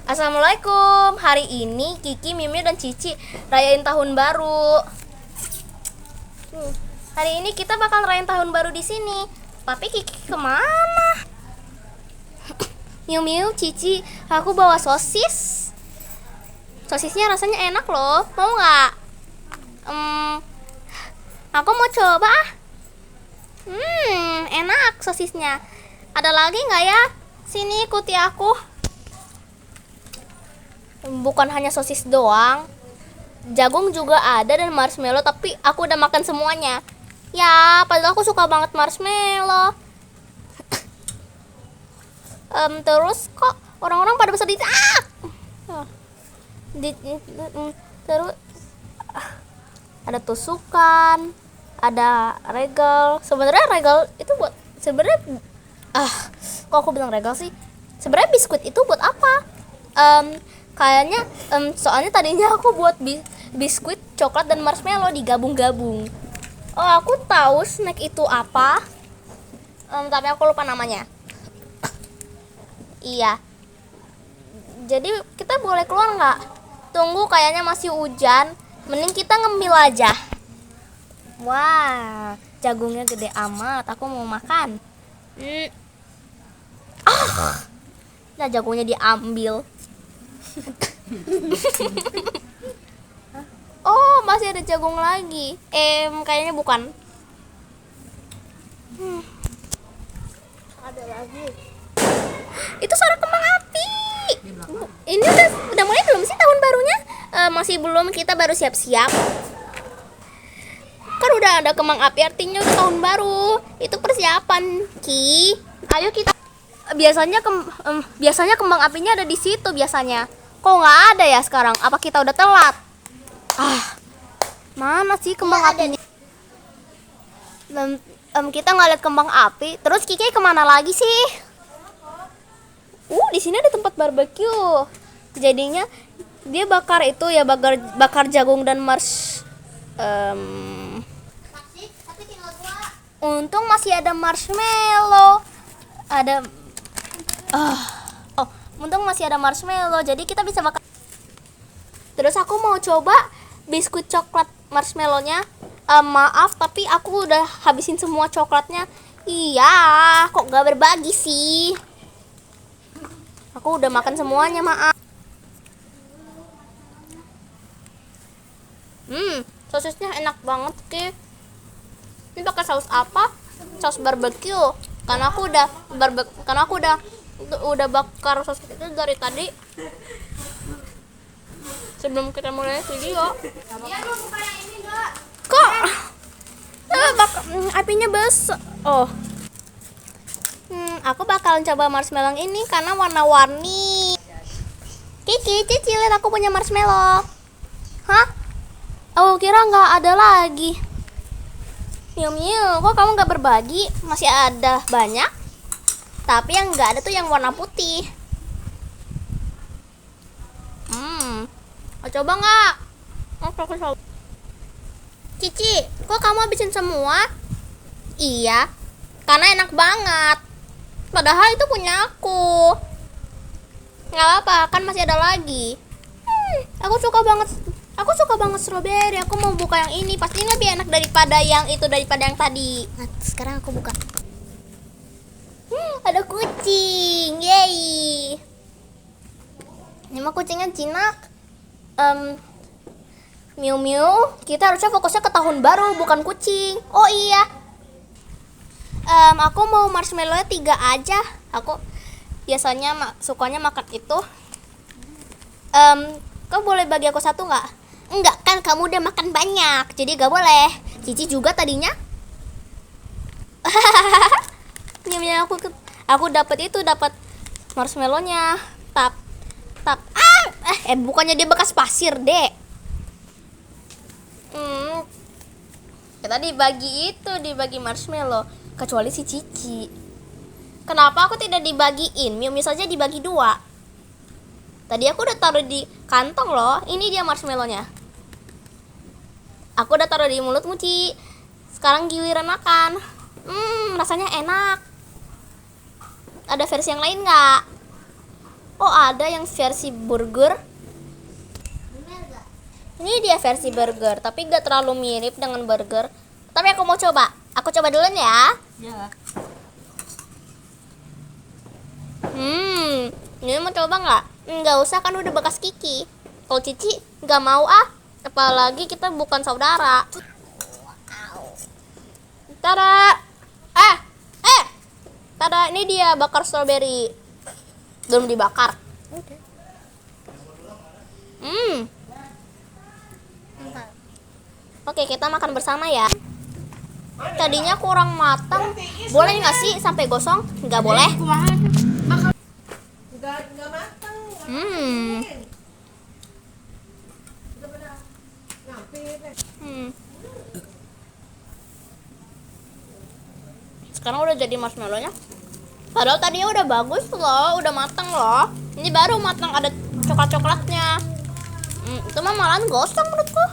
Assalamualaikum. Hari ini Kiki, Mimi, dan Cici rayain tahun baru. Hari ini kita bakal rayain tahun baru di sini. Tapi Kiki kemana? Miu Miu, Cici, aku bawa sosis. Sosisnya rasanya enak loh. Mau nggak? Aku mau coba. Enak sosisnya. Ada lagi nggak ya? Sini ikuti aku. Bukan hanya sosis doang, jagung juga ada dan marshmallow, tapi aku udah makan semuanya. Ya, padahal aku suka banget marshmallow. Terus kok orang-orang pada besar terus ada tusukan, ada regal. Sebenarnya regal itu buat kok aku bilang regal sih? Sebenarnya biskuit itu buat apa? Kayaknya soalnya tadinya aku buat biskuit, coklat, dan marshmallow digabung-gabung. Oh, aku tahu snack itu apa, tapi aku lupa namanya. Iya, jadi kita boleh keluar nggak? Tunggu, kayaknya masih hujan. Mending kita ngemil aja. Wah, jagungnya gede amat. Aku mau makan. Nah, jagungnya diambil. Oh, masih ada jagung lagi. Kayaknya bukan. Ada lagi. Itu suara kembang api. Ini udah mulai belum sih tahun barunya? Masih belum, kita baru siap-siap. Kan udah ada kembang api, artinya udah tahun baru. Itu persiapan, Ki. Ayo kita. Biasanya kembang apinya ada di situ biasanya. Kok nggak ada ya sekarang? Apa kita udah telat? Mana sih kembang apinya? Kita nggak lihat kembang api. Terus Kiki kemana lagi sih? Di sini ada tempat barbeque. Jadinya dia bakar itu ya, bakar jagung dan untung masih ada marshmallow. Untung masih ada marshmallow, jadi kita bisa bakar. Terus aku mau coba biskuit coklat marshmallownya. Maaf, tapi aku udah habisin semua coklatnya. Iya, kok gak berbagi sih? Aku udah makan semuanya, maaf. Sosisnya enak banget, Ki. Ini pakai saus apa? Saus barbecue. Karena aku udah bakar sosis itu dari tadi. Sebelum kita mulai video. Iya, lu buka yang ini enggak? Kok apinya besar. Aku bakalan coba marshmallow ini karena warna-warni. Kiki, Cici, lihat aku punya marshmallow. Hah? Aku kira nggak ada lagi. Miu Miu, kok kamu nggak berbagi? Masih ada banyak. Tapi yang nggak ada tuh yang warna putih. Mau coba nggak? Aku coba. Cici, kok kamu habisin semua? Iya, karena enak banget. Padahal itu punya aku. Nggak apa-apa, kan masih ada lagi. Aku suka banget strawberry. Aku mau buka yang ini. Pasti lebih enak daripada yang itu, daripada yang tadi. Nah, sekarang aku buka. Ada kucing. Yeay. Ini mah kucingnya jinak. Miu Miu, kita harusnya fokusnya ke tahun baru, bukan kucing. Oh iya. Aku mau marshmallow-nya 3 aja. Aku biasanya sukanya makan itu. Kau boleh bagi aku 1 nggak? Enggak, kan kamu udah makan banyak, jadi gak boleh. Cici juga tadinya. Aku dapat marshmallow-nya. Bukannya dia bekas pasir, Dek. Kita dibagi marshmallow, kecuali si Cici. Kenapa aku tidak dibagiin? Miu Miu saja dibagi 2. Tadi aku udah taruh di kantong loh. Ini dia marshmallow-nya. Aku udah taruh di mulutmu, Ci. Sekarang giliran makan. Rasanya enak. Ada versi yang lain nggak? Oh, ada yang versi burger. Ini dia versi burger, tapi gak terlalu mirip dengan burger. Tapi aku mau coba. Aku coba dulu ya. Ya. Ini mau coba nggak? Nggak usah, kan udah bekas Kiki. Kalau Cici nggak mau ah. Apalagi kita bukan saudara. Tada! Tada, ini dia bakar strawberry. Belum dibakar. Oke, kita makan bersama ya. Tadinya kurang matang. Boleh nggak sih sampai gosong? Nggak boleh. Nggak matang. Sekarang udah jadi marshmallownya. Padahal tadinya udah bagus loh, udah matang loh. Ini baru matang, ada coklat-coklatnya. Itu mah malahan gosong menurutku.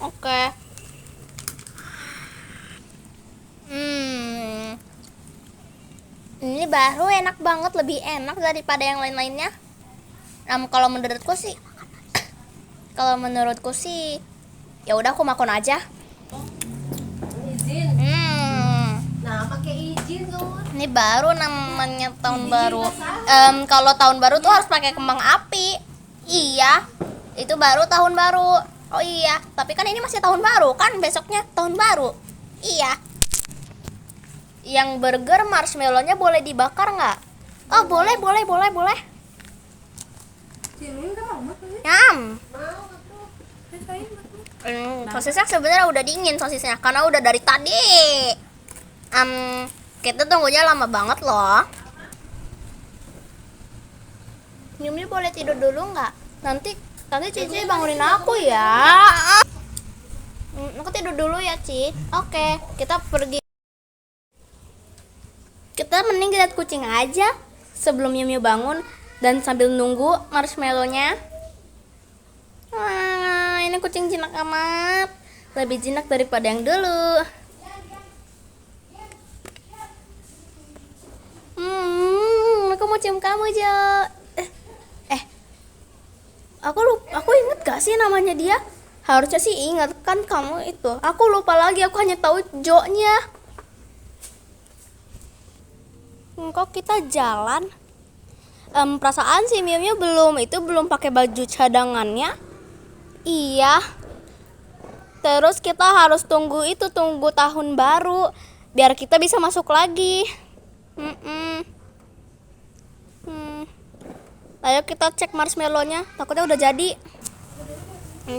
Oke. Ini baru enak banget, lebih enak daripada yang lain-lainnya. Kalau menurutku sih, ya udah aku makan aja. Izin. Nah, pakai izin tuh. Ini baru namanya tahun baru. Kalau tahun baru tuh harus pakai kembang api. Iya, itu baru tahun baru. Oh iya, tapi kan ini masih tahun baru kan, besoknya tahun baru. Iya. Yang burger marshmallownya boleh dibakar nggak? Oh boleh. Nyam. Sosisnya sebenarnya udah dingin sosisnya karena udah dari tadi. Kita tunggunya lama banget loh. Nyumnya boleh tidur dulu nggak? Nanti Cici bangunin aku ya. Aku tidur dulu ya, Ci. Oke, kita pergi. Kita mending lihat kucing aja sebelum Miu bangun dan sambil nunggu marshmallownya. Ini kucing jinak amat. Lebih jinak daripada yang dulu. Aku mau cium kamu, Jo. Aku inget gak sih namanya dia? Harusnya sih ingat kan kamu itu. Aku lupa lagi, aku hanya tahu Jo-nya. Kok kita jalan? Perasaan si Miu belum pakai baju cadangannya. Iya. Terus kita harus tunggu tahun baru biar kita bisa masuk lagi. Ayo kita cek marshmallownya, takutnya udah jadi.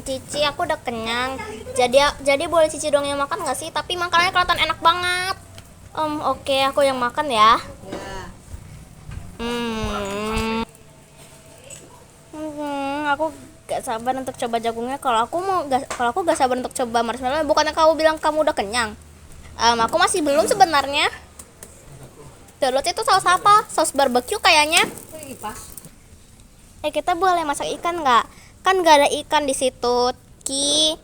Cici, aku udah kenyang. Jadi boleh Cici dong yang makan nggak sih? Tapi makanannya kelihatan enak banget. Oke, aku yang makan ya. Aku gak sabar untuk coba jagungnya. Kalau aku gak sabar untuk coba marshmallow. Bukannya kamu bilang kamu udah kenyang? Aku masih belum sebenarnya. Terus itu saus apa? Saus barbecue kayaknya. Kita boleh masak ikan nggak? Kan nggak ada ikan di situ, Ki.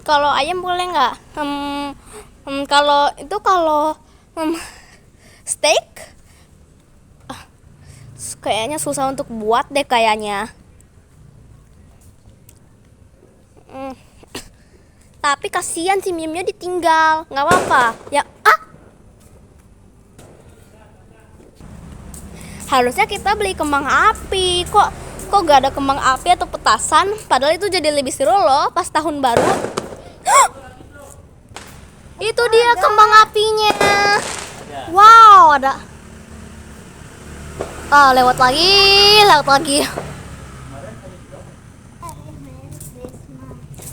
Kalau ayam boleh nggak? Kalau steak, kayaknya susah untuk buat deh kayaknya. Tapi kasihan si Mimnya ditinggal, nggak apa-apa. Ya, harusnya kita beli kembang api. Kok gak ada kembang api atau petasan? Padahal itu jadi lebih seru loh pas tahun baru. Itu dia kembang apinya. Wow, ada. Lewat lagi.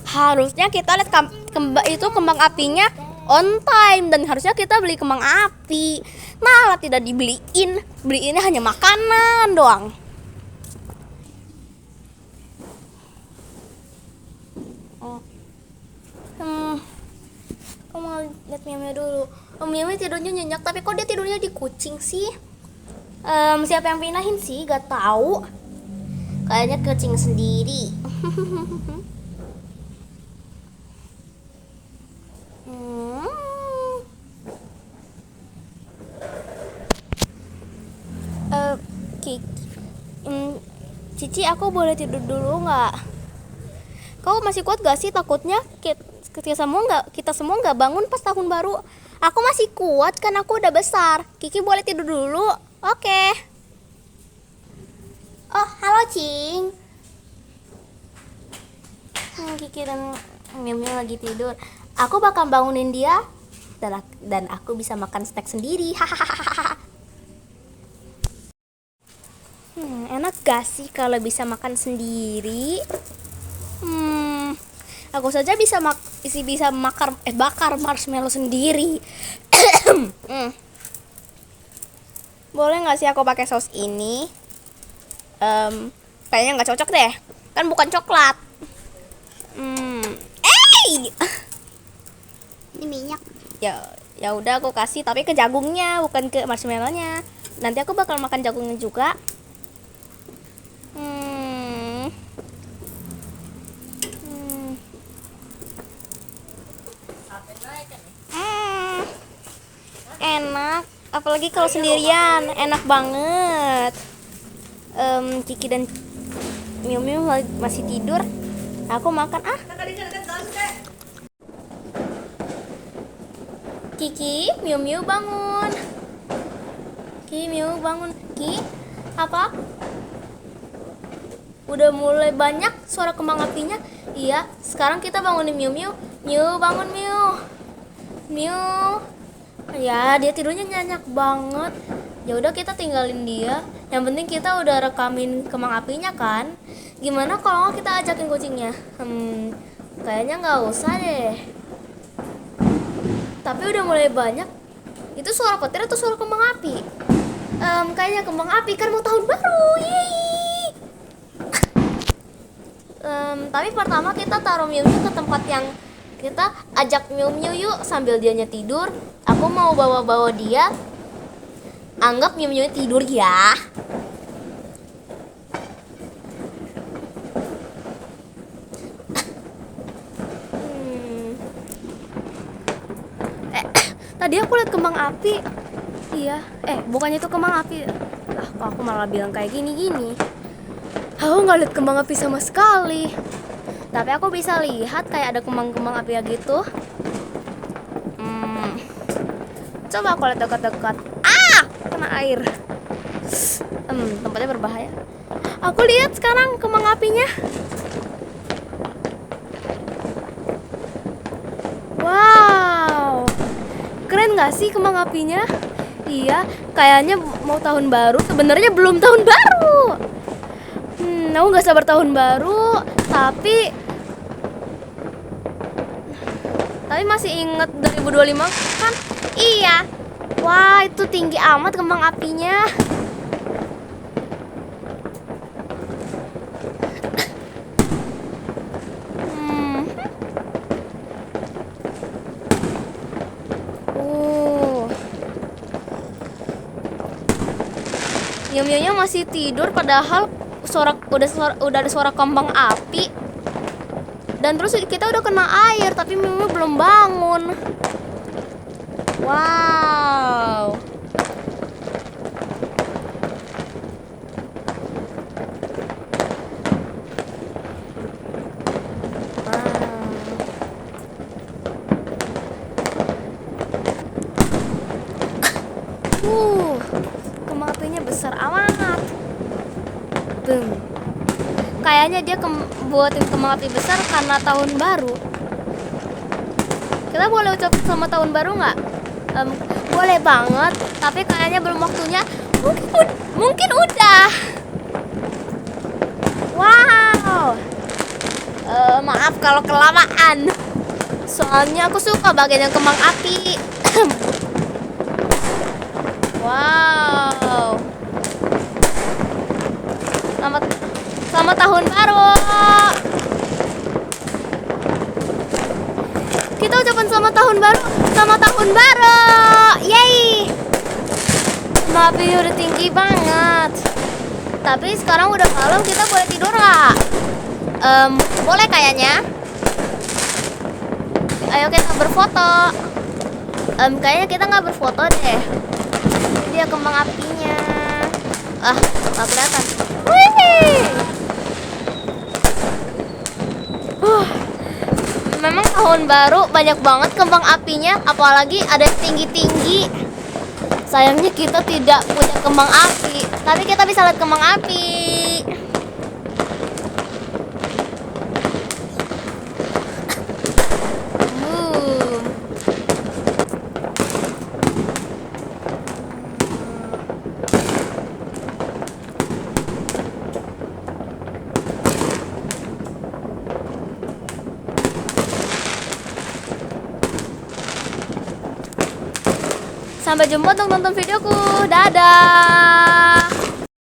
Harusnya kita lihat kembang apinya on time dan harusnya kita beli kembang api. Malah tidak beliinnya hanya makanan doang. Aku mau lihat Miu dulu. Miu tidurnya nyenyak, tapi kok dia tidurnya di kucing sih? Siapa yang pindahin sih? Gak tahu. Kayaknya kucing sendiri. Cici, aku boleh tidur dulu nggak? Kau masih kuat gak sih? Takutnya kita semua nggak bangun pas tahun baru. Aku masih kuat kan, aku udah besar. Kiki boleh tidur dulu? Oke. Oh, halo Cing. Kiki dan Miu Miu lagi tidur. Aku bakal bangunin dia dan aku bisa makan snack sendiri. Hahaha. Enak gak sih kalau bisa makan sendiri? Aku saja bisa bakar marshmallow sendiri. Boleh nggak sih aku pakai saus ini? Kayaknya nggak cocok deh. Kan bukan coklat. Ini minyak. Ya udah aku kasih, tapi ke jagungnya bukan ke marshmallownya. Nanti aku bakal makan jagungnya juga. Enak, apalagi kalau sendirian, enak banget. Kiki dan Miu Miu masih tidur. Aku makan. Kiki, Miu Miu bangun. Kiki, Miu bangun. Ki, apa? Udah mulai banyak suara kembang apinya. Iya, sekarang kita bangunin Miu Miu. Miu, bangun Miu. Miu. Ya, dia tidurnya nyenyak banget. Ya udah kita tinggalin dia. Yang penting kita udah rekamin kembang apinya kan. Gimana kalau kita ajakin kucingnya? Kayaknya nggak usah deh. Tapi udah mulai banyak. Itu suara petir atau suara kembang api? Kayaknya kembang api kan mau tahun baru. Yeay. Tapi pertama kita taruh Miu Miu ke tempat yang kita ajak Miu Miu yuk sambil dianya tidur. Aku mau bawa dia. Anggap Miu Miu tidur ya. Tadi aku lihat kembang api. Iya, bukannya itu kembang api. Lah, kok aku malah bilang kayak gini. Aku nggak lihat kembang api sama sekali. Tapi aku bisa lihat kayak ada kembang-kembang api gitu. Coba aku lihat dekat-dekat. Kena air. Tempatnya berbahaya. Aku lihat sekarang kembang apinya. Wow, keren gak sih kembang apinya? Iya, kayaknya mau tahun baru. Sebenarnya belum tahun baru. Aku nggak sabar tahun baru, tapi masih inget 2025 kan? Iya. Wah, itu tinggi amat kembang apinya. Miu-miunya masih tidur padahal udah ada suara kembang api. Dan terus kita udah kena air tapi Miu-miu belum bangun. Wow. Kembang apinya besar amat. Kayaknya dia buatin kembang api besar karena tahun baru. Kita boleh ucap selamat tahun baru nggak? Boleh banget, tapi kayaknya belum waktunya. Mungkin udah. Wow. Maaf kalau kelamaan. Soalnya aku suka bagian yang kembang api. Wow. Selamat tahun baru. Kita ucapkan selamat tahun baru. Selamat tahun baru. Yeay. Api udah tinggi banget. Tapi sekarang udah malam, kita boleh tidur nggak? Boleh kayaknya. Ayo kita berfoto. Kayaknya kita nggak berfoto deh. Ini dia kembang apinya. Ah, nggak kelihatan. Wih. Memang tahun baru banyak banget kembang apinya, apalagi ada tinggi-tinggi. Sayangnya kita tidak punya kembang api, tapi kita bisa lihat kembang api. Uh. Sampai jumpa untuk nonton videoku. Dadah.